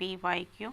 PYQ।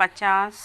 50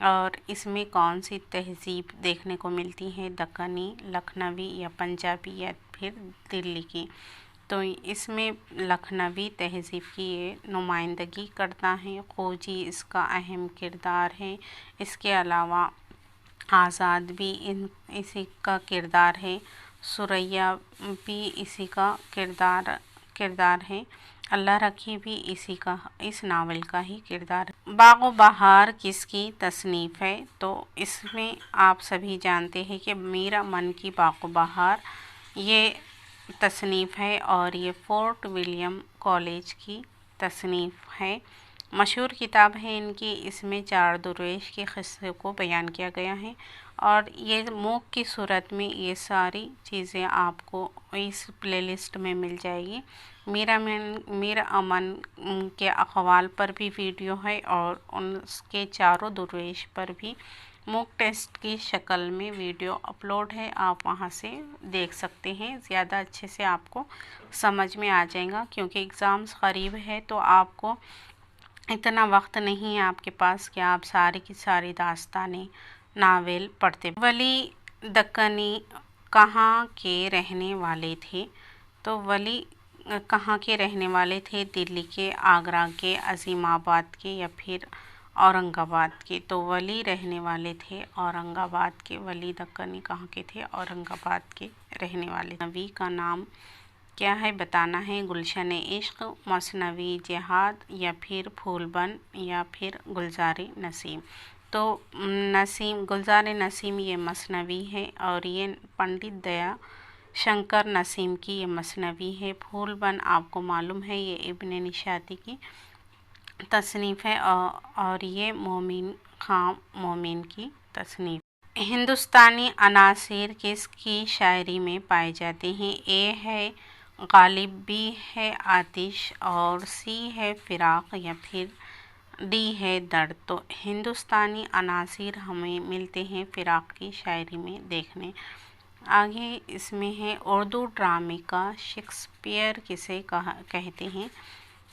اور اس میں کون سی تہذیب دیکھنے کو ملتی ہے، دکنی، لکھنوی یا پنجابی یا پھر دلی کی؟ تو اس میں لکھنوی تہذیب کی یہ نمائندگی کرتا ہے۔ خوجی اس کا اہم کردار ہے۔ اس کے علاوہ آزاد بھی اسی کا کردار ہے، سریا بھی اسی کا کردار ہے، اللہ رکھی بھی اس ناول کا ہی کردار ہے۔ باغ و بہار کس کی تصنیف ہے؟ تو اس میں آپ سبھی جانتے ہیں کہ میر امن کی باغ و بہار یہ تصنیف ہے اور یہ فورٹ ولیم کالج کی تصنیف ہے۔ مشہور کتاب ہے ان کی۔ اس میں 4 درویش کے قصے کو بیان کیا گیا ہے اور یہ موک کی صورت میں یہ ساری چیزیں آپ کو اس پلے لسٹ میں مل جائے گی۔ میر امن کے اقوال پر بھی ویڈیو ہے اور ان کے 4 درویش پر بھی موک ٹیسٹ کی شکل میں ویڈیو اپلوڈ ہے، آپ وہاں سے دیکھ سکتے ہیں، زیادہ اچھے سے آپ کو سمجھ میں آ جائے گا کیونکہ ایگزامس قریب ہے تو آپ کو اتنا وقت نہیں ہے آپ کے پاس کہ آپ ساری کی ساری داستانیں ناول پڑھتے۔ ولی دکنی کہاں کے رہنے والے تھے؟ تو ولی کہاں کے رہنے والے تھے؟ دلی کے، آگرہ کے، عظیم آباد کے یا پھر اورنگ آباد کے؟ تو ولی رہنے والے تھے اورنگ آباد کے۔ ولی دکنی کہاں کے تھے؟ اورنگ آباد کے رہنے والے۔ نبی کا نام کیا ہے بتانا ہے؟ گلشن عشق، مثنوی جہاد یا پھر پھول بن یا پھر گلزار نسیم؟ تو گلزار نسیم یہ مثنوی ہے اور یہ پنڈت دیا شنکر نسیم کی یہ مثنوی ہے۔ پھول بن آپ کو معلوم ہے یہ ابن نشاطی کی تصنیف ہے اور یہ مومن خان مومن کی تصنیف۔ ہندوستانی عناصر کس کی شاعری میں پائے جاتے ہیں؟ اے ہے غالب، بی ہے آتش اور سی ہے فراق یا پھر ڈی ہے درد؟ تو ہندوستانی عناصر ہمیں ملتے ہیں فراق کی شاعری میں دیکھنے۔ آگے اس میں ہے اردو ڈرامے کا شیکسپیئر کسے کہتے ہیں؟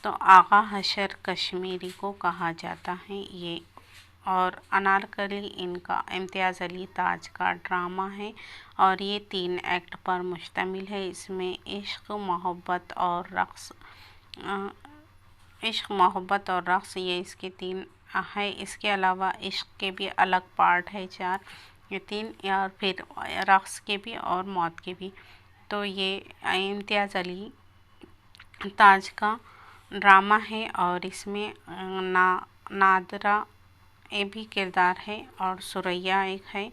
تو آغا حشر کشمیری کو کہا جاتا ہے یہ، اور انارکلی ان کا امتیاز علی تاج کا ڈرامہ ہے اور یہ 3 ایکٹ پر مشتمل ہے۔ اس میں عشق، محبت اور رقص یہ اس کے 3 ہے۔ اس کے علاوہ عشق کے بھی الگ پارٹ ہے 4، یہ 3، اور پھر رقص کے بھی اور موت کے بھی۔ تو یہ امتیاز علی تاج کا ڈرامہ ہے اور اس میں نادرہ بھی کردار ہے اور سریا ایک ہے،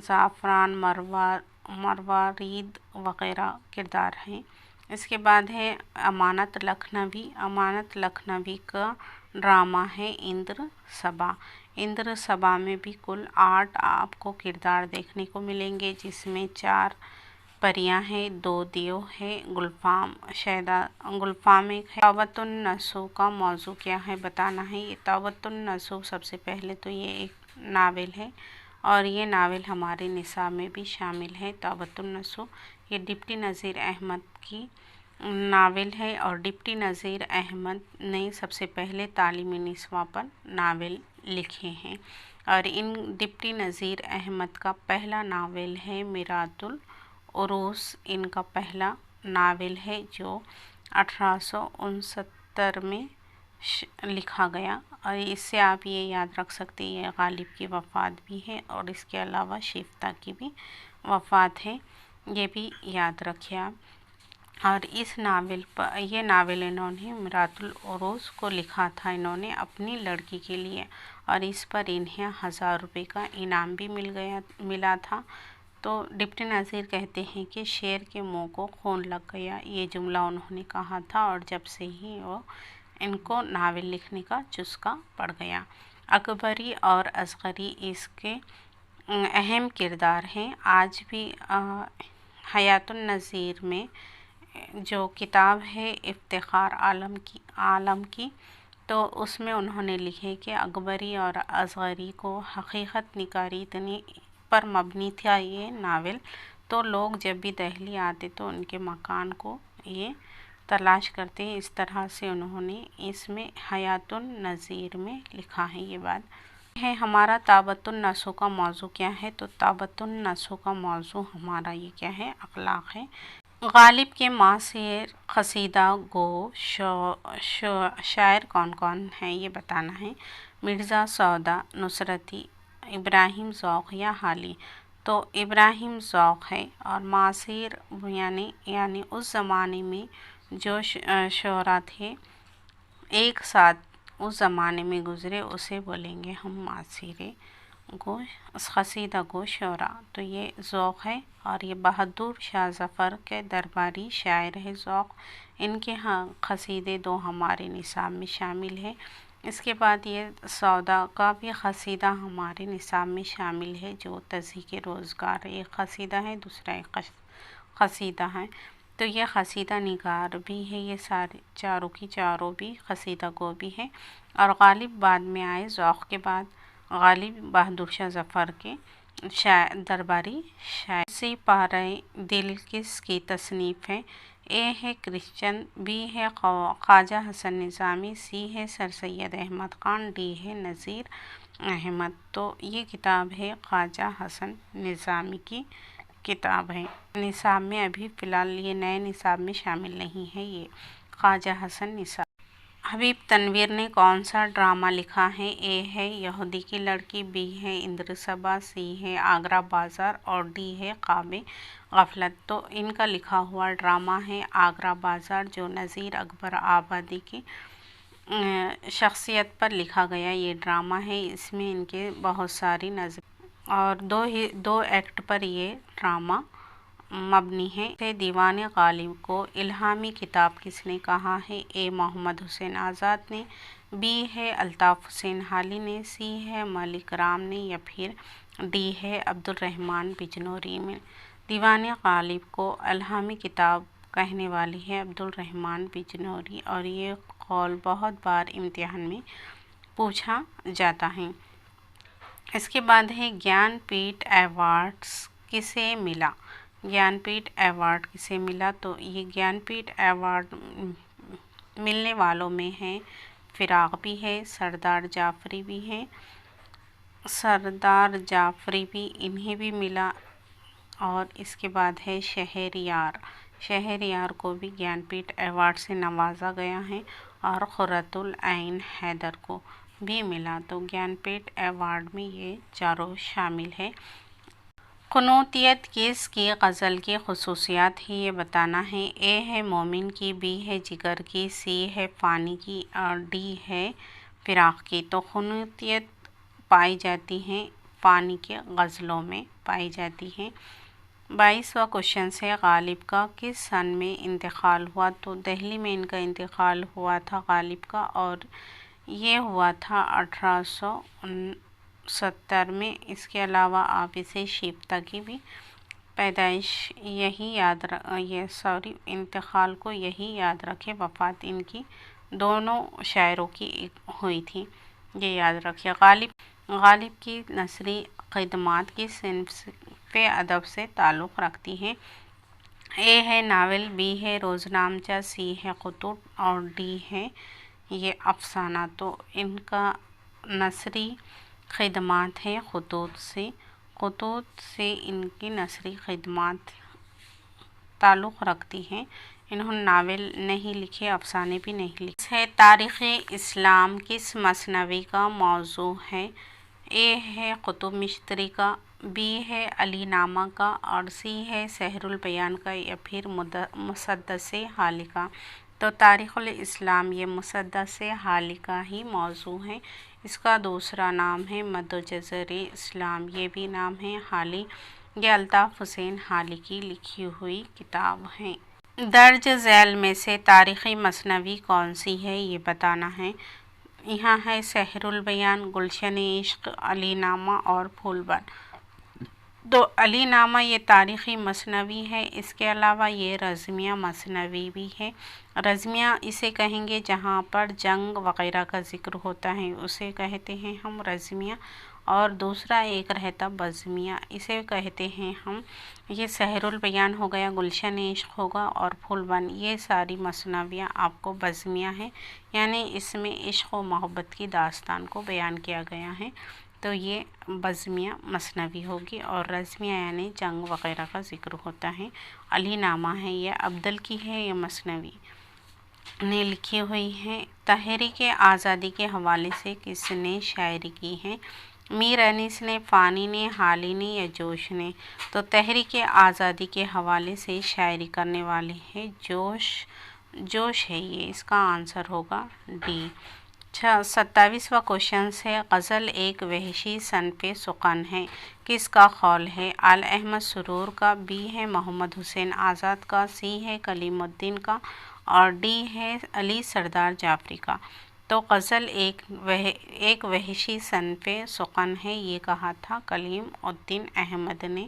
زعفران، مروارید وغیرہ کردار ہیں۔ اس کے بعد ہے امانت لکھنوی۔ امانت لکھنوی کا ڈرامہ ہے اندر صبا۔ اندر صبا میں بھی کل 8 آپ کو کردار دیکھنے کو ملیں گے، جس میں 4 پریاں ہیں، 2 دیو ہے، گلفام ایک ہے۔ طاوت النسو کا موضوع کیا ہے بتانا ہے؟ یہ طاوت النسو سب سے پہلے تو یہ ایک ناول ہے اور یہ ناول ہمارے نصاب میں بھی شامل ہے۔ طاوت النسو یہ ڈپٹی نذیر احمد کی ناول ہے اور ڈپٹی نذیر احمد نے سب سے پہلے تعلیمی نصاب پر ناول لکھے ہیں اور ان ڈپٹی نذیر احمد کا پہلا ناول ہے میرات العروس۔ ان کا پہلا ناول ہے جو 1869 میں لکھا گیا اور اس سے آپ یہ یاد رکھ سکتے ہیں یہ غالب کی وفات بھی ہے اور اس کے علاوہ شیفتہ کی بھی وفات ہے، یہ بھی یاد رکھیں آپ۔ اور اس ناول پر یہ ناول انہوں نے میرات العروس کو لکھا تھا انہوں نے اپنی لڑکی کے لیے اور اس پر انہیں 1000 روپے کا انعام بھی ملا تھا۔ تو ڈپٹی نذیر کہتے ہیں کہ شیر کے منہ کو خون لگ گیا، یہ جملہ انہوں نے کہا تھا اور جب سے ہی ان کو ناول لکھنے کا چسکا پڑ گیا۔ اکبری اور اصغری اس کے اہم کردار ہیں۔ آج بھی حیات النظیر میں جو کتاب ہے افتخار عالم کی، تو اس میں انہوں نے لکھے کہ اکبری اور اصغری کو حقیقت نگاری پر مبنی تھا یہ ناول، تو لوگ جب بھی دہلی آتے تو ان کے مکان کو یہ تلاش کرتے، اس طرح سے انہوں نے اس میں حیات النظیر میں لکھا ہے یہ بات۔ ہے ہمارا تابۃ النسو کا موضوع کیا ہے؟ تو تابۃ النسو کا موضوع ہمارا یہ کیا ہے؟ اخلاق ہے۔ غالب کے معاصر قصیدہ گو شاعر کون کون ہیں یہ بتانا ہے۔ مرزا سودا، نصرتی، ابراہیم ذوق یا حالی۔ تو ابراہیم ذوق ہے، اور معاصر یعنی اس زمانے میں جو شعراء تھے ایک ساتھ اس زمانے میں گزرے اسے بولیں گے ہم معاصر گو قصیدہ گو شعراء۔ تو یہ ذوق ہے، اور یہ بہادر شاہ ظفر کے درباری شاعر ہے ذوق۔ ان کے ہاں قصیدے دو ہمارے نصاب میں شامل ہے۔ اس کے بعد یہ سودا کا بھی قصیدہ ہمارے نصاب میں شامل ہے، جو تضحیک روزگار ایک قصیدہ ہے، دوسرا ایک قصیدہ ہے۔ تو یہ قصیدہ نگار بھی ہے، یہ سارے چاروں کی چاروں بھی قصیدہ گو بھی ہے۔ اور غالب بعد میں آئے، ذوق کے بعد غالب بہادر شاہ ظفر کے درباری شاعر۔ سی پارہ دل کس کی تصنیف ہے؟ اے ہے کرسچن، بی ہے خواجہ حسن نظامی، سی ہے سر سید احمد خان، ڈی ہے نذیر احمد۔ تو یہ کتاب ہے خواجہ حسن نظامی کی کتاب ہے۔ نصاب میں ابھی فی الحال یہ نئے نصاب میں شامل نہیں ہے، یہ خواجہ حسن نظامی۔ حبیب تنویر نے کون سا ڈرامہ لکھا ہے؟ اے ہے یہودی کی لڑکی، بی ہے اندر صبا، سی ہے آگرہ بازار، اور ڈی ہے خواب غفلت۔ تو ان کا لکھا ہوا ڈرامہ ہے آگرہ بازار، جو نذیر اکبر آبادی کی شخصیت پر لکھا گیا یہ ڈرامہ ہے۔ اس میں ان کے بہت ساری نظم اور دو ایکٹ پر یہ ڈرامہ مبنی ہے۔ دیوان غالب کو الہامی کتاب کس نے کہا ہے؟ اے محمد حسین آزاد نے، بی ہے الطاف حسین حالی نے، سی ہے ملک رام نے، یا پھر ڈی ہے عبد الرحمن بجنوری میں۔ دیوان غالب کو الہامی کتاب کہنے والی ہے عبد الرحمن بجنوری، اور یہ قول بہت بار امتحان میں پوچھا جاتا ہے۔ اس کے بعد ہے گیان پیٹھ ایوارڈز کسے ملا؟ گیان پیٹھ ایوارڈ کسے ملا؟ تو یہ گیان پیٹھ ایوارڈ ملنے والوں میں ہیں فراق بھی ہے، سردار جعفری بھی ہے، سردار جعفری بھی انہیں بھی ملا، اور اس کے بعد ہے شہریار کو بھی گیان پیٹھ ایوارڈ سے نوازا گیا ہے، اور قرۃ العین حیدر کو بھی ملا۔ تو گیان پیٹھ ایوارڈ میں یہ چاروں شامل ہے۔ قنوتیت کس کی غزل کی خصوصیات ہے یہ بتانا ہے۔ اے ہے مومن کی، بی ہے جگر کی، سی ہے فانی کی، اور ڈی ہے فراق کی۔ تو قنوتیت پائی جاتی ہے فانی کے غزلوں میں پائی جاتی ہے۔ 22واں کوشچن ہے غالب کا کس سن میں انتقال ہوا؟ تو دہلی میں ان کا انتقال ہوا تھا غالب کا، اور یہ ہوا تھا 1869 میں۔ اس کے علاوہ آپ اسے شیفتہ کی بھی پیدائش انتقال کو یہی یاد رکھے، وفات ان کی دونوں شاعروں کی ہوئی تھی، یہ یاد رکھے۔ غالب کی نثری خدمات کس صنف ادب سے تعلق رکھتی ہیں؟ اے ہے ناول، بی ہے روزنامچہ، سی ہے خطوط، اور ڈی ہے یہ افسانہ۔ تو ان کا نثری خدمات ہے خطوط سے ان کی نثری خدمات تعلق رکھتی ہیں۔ انہوں نے ناول نہیں لکھے، افسانے بھی نہیں لکھے۔ تاریخ اسلام کس مثنوی کا موضوع ہے؟ اے ہے قطب مشتری کا، بی ہے علی نامہ کا، اور سی ہے سحر البیان کا، یا پھر مسدس حالی کا۔ تو تاریخ الاسلام یہ مسدس حالی کا ہی موضوع ہے۔ اس کا دوسرا نام ہے مدجزر اسلام، یہ بھی نام ہے حالی۔ یہ الطاف حسین حالی کی لکھی ہوئی کتاب ہے۔ درج ذیل میں سے تاریخی مثنوی کون سی ہے یہ بتانا ہے۔ یہاں ہے سحر البیان، گلشن عشق، علی نامہ اور پھول بن۔ تو علی نامہ یہ تاریخی مثنوی ہے، اس کے علاوہ یہ رزمیہ مثنوی بھی ہے۔ رزمیہ اسے کہیں گے جہاں پر جنگ وغیرہ کا ذکر ہوتا ہے، اسے کہتے ہیں ہم رزمیہ، اور دوسرا ایک رہتا بزمیہ، اسے کہتے ہیں ہم۔ یہ سحر البیان ہو گیا، گلشن عشق ہوگا، اور پھول بن، یہ ساری مثنویاں آپ کو بزمیہ ہیں، یعنی اس میں عشق و محبت کی داستان کو بیان کیا گیا ہے۔ تو یہ بزمیہ مثنوی ہوگی، اور رزمیہ یعنی جنگ وغیرہ کا ذکر ہوتا ہے۔ علی نامہ ہے، یہ افضل کی ہے، یہ مثنوی نے لکھی ہوئی ہے۔ تحریک آزادی کے حوالے سے کس نے شاعری کی ہے؟ میر انیس نے، فانی نے، حالی نے یا جوش نے؟ تو تحریک آزادی کے حوالے سے شاعری کرنے والے ہیں جوش ہے، یہ اس کا آنسر ہوگا ڈی۔ 27واں کوشچن ہے، غزل ایک وحشی صنف سخن ہے، کس کا قول ہے؟ آل احمد سرور کا، بی ہے محمد حسین آزاد کا، سی ہے کلیم الدین کا، اور ڈی ہے علی سردار جعفری کا۔ تو غزل ایک وحشی صنف سخن ہے، یہ کہا تھا کلیم الدین احمد نے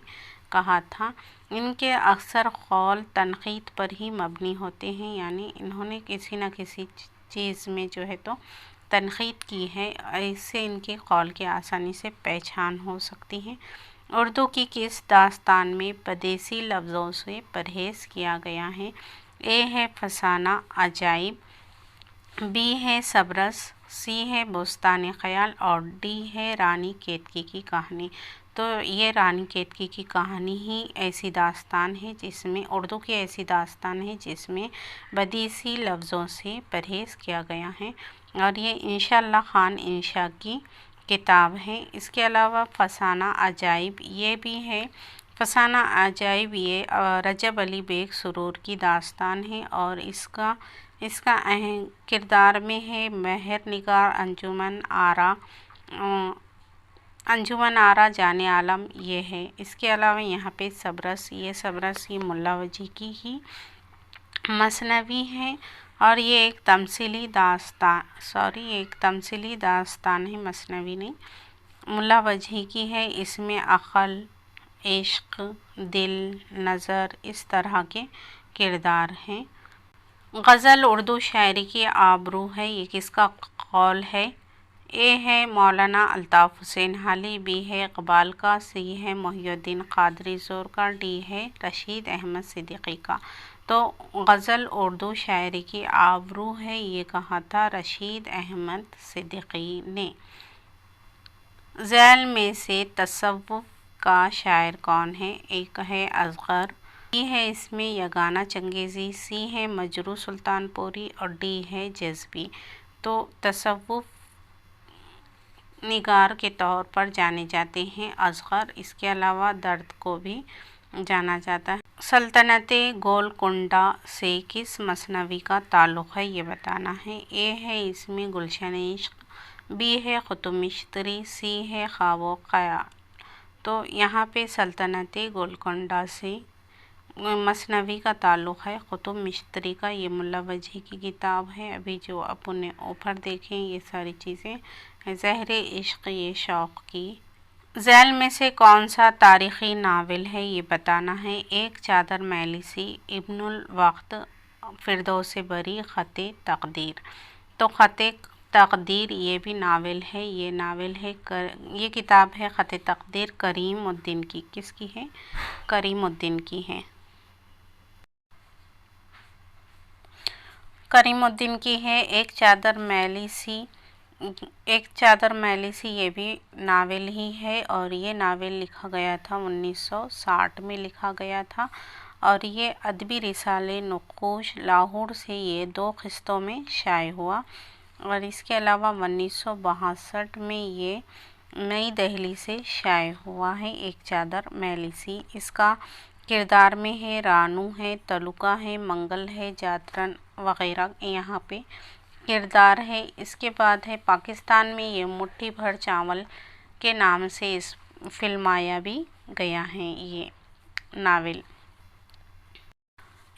کہا تھا۔ ان کے اکثر قول تنقید پر ہی مبنی ہوتے ہیں، یعنی انہوں نے کسی نہ کسی چیز میں جو ہے تو تنقید کی ہے، اس سے ان کے قول کی آسانی سے پہچان ہو سکتی ہے۔ اردو کی کس داستان میں بدیسی لفظوں سے پرہیز کیا گیا ہے؟ اے ہے فسانہ عجائب، بی ہے سبرس، سی ہے بستان خیال، اور ڈی ہے رانی کیتکی کی کہانی۔ تو یہ رانی کیتکی کی کہانی ہی ایسی داستان ہے جس میں اردو کی ایسی داستان ہے جس میں بدیسی لفظوں سے پرہیز کیا گیا ہے، اور یہ انشاء اللہ خان انشا کی کتاب ہے۔ اس کے علاوہ فسانہ عجائب یہ بھی ہے۔ فسانہ عجائب یہ رجب علی بیگ سرور کی داستان ہے، اور اس کا اہم کردار میں ہے مہر نگار انجمن آرا جان عالم، یہ ہے۔ اس کے علاوہ یہاں پہ سبرس یہ ملا وجہ کی ہی مثنوی ہے، اور یہ ایک تمثیلی داستان ہے، مثنوی نہیں، ملا وجہ کی ہے۔ اس میں عقل، عشق، دل، نظر، اس طرح کے کردار ہیں۔ غزل اردو شاعری کی آبرو ہے، یہ کس کا قول ہے؟ اے ہے مولانا الطاف حسین حالی، بی ہے اقبال کا، سی ہے محی الدین قادری زور کا، ڈی ہے رشید احمد صدیقی کا۔ تو غزل اردو شاعری کی آبرو ہے، یہ کہا تھا رشید احمد صدیقی نے۔ ذیل میں سے تصوف کا شاعر کون ہے؟ ایک ہے اصغر، بی ہے اس میں یگانہ چنگیزی، سی ہے مجروح سلطان پوری، اور ڈی ہے جزبی۔ تو تصوف نگار کے طور پر جانے جاتے ہیں اصغر، اس کے علاوہ درد کو بھی جانا جاتا ہے۔ سلطنت گولکنڈہ سے کس مثنوی کا تعلق ہے، یہ بتانا ہے۔ اے ہے اس میں گلشن عشق، بی ہے قطب مشتری، سی ہے خواب و خیال۔ تو یہاں پہ سلطنت گولکنڈہ سے مثنوی کا تعلق ہے قطب مشتری کا، یہ ملا وجہ کی کتاب ہے۔ ابھی جو اپن نے اوپر دیکھیں یہ ساری چیزیں زہر عشق، یہ شوق کی۔ ذیل میں سے کون سا تاریخی ناول ہے، یہ بتانا ہے۔ ایک چادر میلی سی، ابن الوقت، فردوس بری، خط تقدیر۔ تو خط تقدیر یہ بھی ناول ہے، یہ کتاب ہے خط تقدیر کریم الدین کی۔ کس کی ہے؟ کریم الدین کی ہے۔ کریم الدین کی ہے۔ ایک چادر میلی سی یہ بھی ناول ہی ہے، اور یہ ناول لکھا گیا تھا 1960 میں لکھا گیا تھا، اور یہ ادبی رسالے نقوش لاہور سے یہ 2 قسطوں میں شائع ہوا، اور اس کے علاوہ 1962 میں یہ نئی دہلی سے شائع ہوا ہے ایک چادر میلی سی۔ اس کا کردار میں ہے رانو ہے، تلوکا ہے، منگل ہے، جاترن وغیرہ یہاں پہ کردار ہے۔ اس کے بعد ہے پاکستان میں یہ مٹھی بھر چاول کے نام سے اس فلمایا بھی گیا ہے یہ ناول۔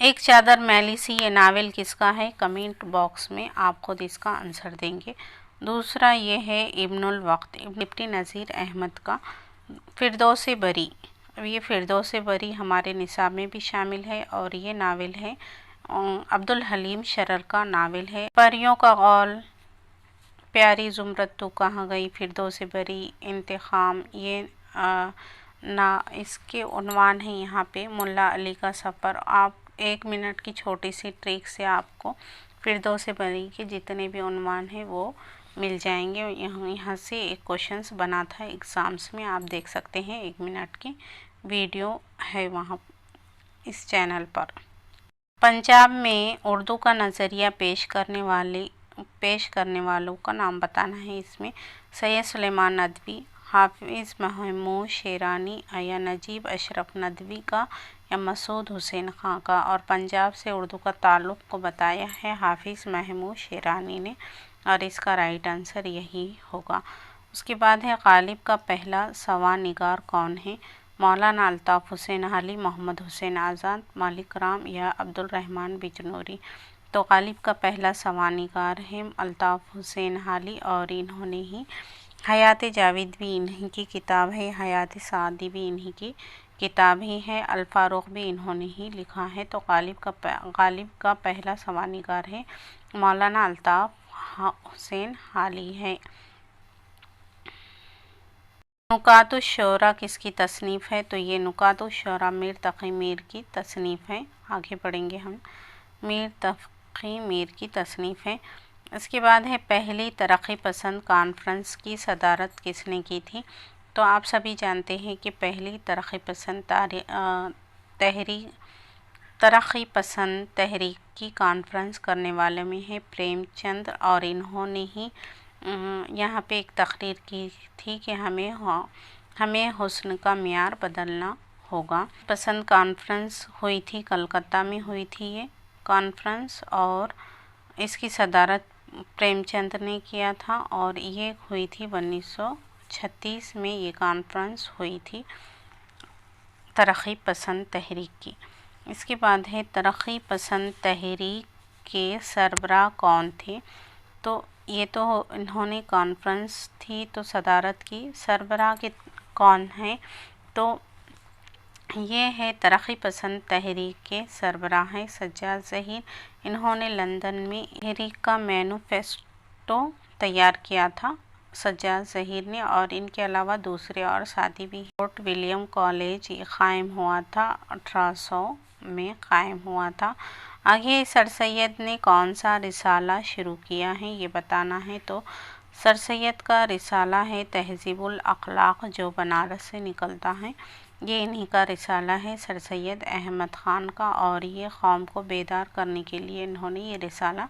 ایک چادر میلی سی یہ ناول کس کا ہے؟ کمنٹ باکس میں آپ خود اس کا آنسر دیں گے۔ دوسرا یہ ہے ابن الوقت، ڈپٹی نذیر احمد کا۔ فردوس بری، یہ فردوس بری ہمارے نصاب میں بھی شامل ہے، اور یہ ناول ہے عبدالحلیم شرر کا ناول ہے۔ پریوں کا قول، پیاری زمرد تو کہاں گئی، فردوس بری، انتقام، یہ اس کے عنوان ہیں یہاں پہ ملا علی کا سفر۔ آپ 1 منٹ کی چھوٹی سی ٹرک سے آپ کو فردوس بری کے جتنے بھی عنوان ہیں وہ مل جائیں گے۔ یہاں سے ایک کوشچنس بنا تھا ایگزامس میں، آپ دیکھ سکتے ہیں، 1 منٹ کی ویڈیو ہے وہاں اس چینل پر۔ پنجاب میں اردو کا نظریہ پیش کرنے والوں کا نام بتانا ہے۔ اس میں سید سلیمان ندوی، حافظ محمود شیرانی یا نجیب اشرف ندوی کا یا مسعود حسین خاں کا، اور پنجاب سے اردو کا تعلق کو بتایا ہے حافظ محمود شیرانی نے، اور اس کا رائٹ آنسر یہی ہوگا۔ اس کے بعد ہے غالب کا پہلا سوانگار کون ہے؟ مولانا الطاف حسین حالی، محمد حسین آزاد، ملک رام یا عبد الرحمن بجنوری۔ تو غالب کا پہلا سوانگار ہے الطاف حسین حالی، اور انہوں نے ہی حیات جاوید بھی انہی کی کتاب ہے، حیات سعدی بھی انہی کی کتاب ہی ہے، الفاروق بھی انہوں نے ہی لکھا ہے۔ تو غالب کا پہلا سوانگار ہے مولانا الطاف حسین حالی ہے۔ نکات الشعراء کس کی تصنیف ہے؟ تو یہ نکات الشعراء میر تقی میر کی تصنیف ہے۔ آگے پڑھیں گے ہم، میر تقی میر کی تصنیف ہے۔ اس کے بعد ہے پہلی ترقی پسند کانفرنس کی صدارت کس نے کی تھی؟ تو آپ سبھی جانتے ہیں کہ پہلی ترقی پسند تحریک کی کانفرنس کرنے والے میں ہے پریم چند، اور انہوں نے ہی یہاں پہ ایک تقریر کی تھی کہ ہمیں حسن کا معیار بدلنا ہوگا۔ پسند کانفرنس ہوئی تھی، کلکتہ میں ہوئی تھی یہ کانفرنس، اور اس کی صدارت پریم چند نے کیا تھا، اور یہ ہوئی تھی 1936 میں یہ کانفرنس ہوئی تھی ترقی پسند تحریک کی۔ اس کے بعد ہے ترقی پسند تحریک کے سربراہ کون تھے؟ تو یہ تو انہوں نے کانفرنس تھی تو صدارت کی، سربراہ کے کون ہیں؟ تو یہ ہے ترقی پسند تحریک کے سربراہ ہیں سجاد ظہیر۔ انہوں نے لندن میں تحریک کا مینوفیسٹو تیار کیا تھا سجاد ظہیر نے، اور ان کے علاوہ دوسرے اور ساتھی بھی۔ فورٹ ولیم کالج قائم ہوا تھا 1800 میں قائم ہوا تھا۔ آگے سر سید نے کون سا رسالہ شروع کیا ہے یہ بتانا ہے۔ تو سر سید کا رسالہ ہے تہذیب الاخلاق جو بنارس سے نکلتا ہے، یہ انہی کا رسالہ ہے سر سید احمد خان کا، اور یہ قوم کو بیدار کرنے کے لیے انہوں نے یہ رسالہ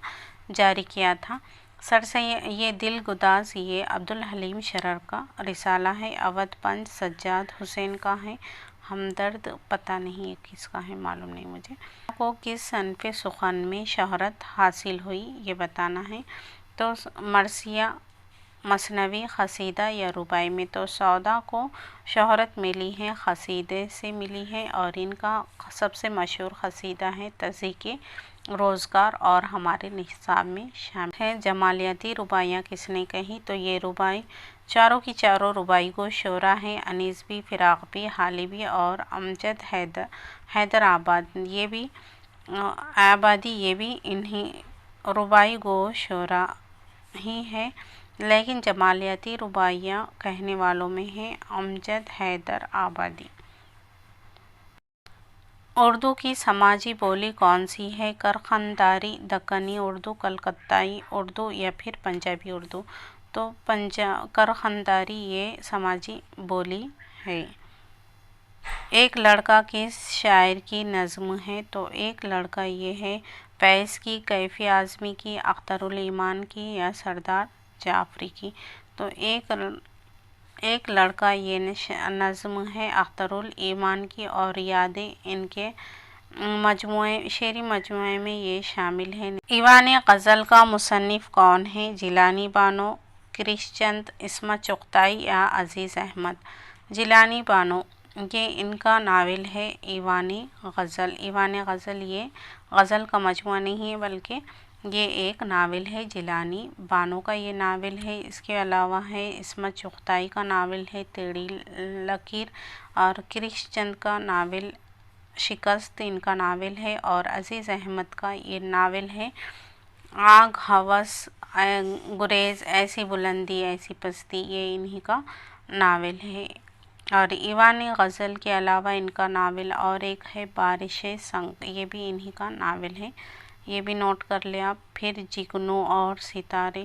جاری کیا تھا۔ سر سید یہ دل گداز یہ عبدالحلیم شرر کا رسالہ ہے، اودھ پنج سجاد حسین کا ہے، ہمدرد پتہ نہیں یہ کس کا ہے، معلوم نہیں مجھے۔ کو کس صنف سخن میں شہرت حاصل ہوئی یہ بتانا ہے۔ تو مرثیہ، مثنوی، قصیدہ یا رباعی میں۔ تو سودا کو شہرت ملی ہے قصیدے سے ملی ہے، اور ان کا سب سے مشہور قصیدہ ہے تضحیک روزگار، اور ہمارے نصاب میں شامل ہے۔ جمالیاتی رباعیاں کس نے کہی؟ تو یہ رباعی چاروں کی چاروں رباعی گو شعراء ہیں، انیس بھی، فراق بھی، حالی بھی، اور امجد حیدر آبادی یہ بھی انہی رباعی گو شعراء ہی ہے، لیکن جمالیاتی رباعیاں کہنے والوں میں ہیں امجد حیدر آبادی۔ اردو کی سماجی بولی کون سی ہے؟ کرخنداری، دکنی اردو، کلکتائی اردو یا پھر پنجابی اردو؟ تو کرخنداری یہ سماجی بولی ہے۔ ایک لڑکا کس شاعر کی نظم ہے؟ تو ایک لڑکا یہ ہے فیض کی، کیفی اعظمی کی، اختر الایمان کی یا سردار جعفری کی؟ تو ایک لڑکا یہ نظم ہے اختر الایمان کی، اور یادیں ان کے شعری مجموعے میں یہ شامل ہے۔ ایوان غزل کا مصنف کون ہے؟ جیلانی بانو، کرش چند، عصمت چغتائی یا عزیز احمد؟ جیلانی بانو، یہ ان کا ناول ہے ایوان غزل۔ ایوان غزل یہ غزل کا مجموعہ نہیں ہے بلکہ یہ ایک ناول ہے، جیلانی بانو کا یہ ناول ہے۔ اس کے علاوہ ہے عصمت چغتائی کا ناول ہے تیڑی لکیر، اور کرش چند کا ناول شکست ان کا ناول ہے، اور عزیز احمد کا یہ ناول ہے آگ ہوس گریز، ایسی بلندی ایسی پستی، یہ انہی کا ناول ہے۔ اور ایوان غزل کے علاوہ ان کا ناول اور ایک ہے بارش سنگ، یہ بھی انہی کا ناول ہے، یہ بھی نوٹ کر لیں آپ۔ پھر جگنو اور ستارے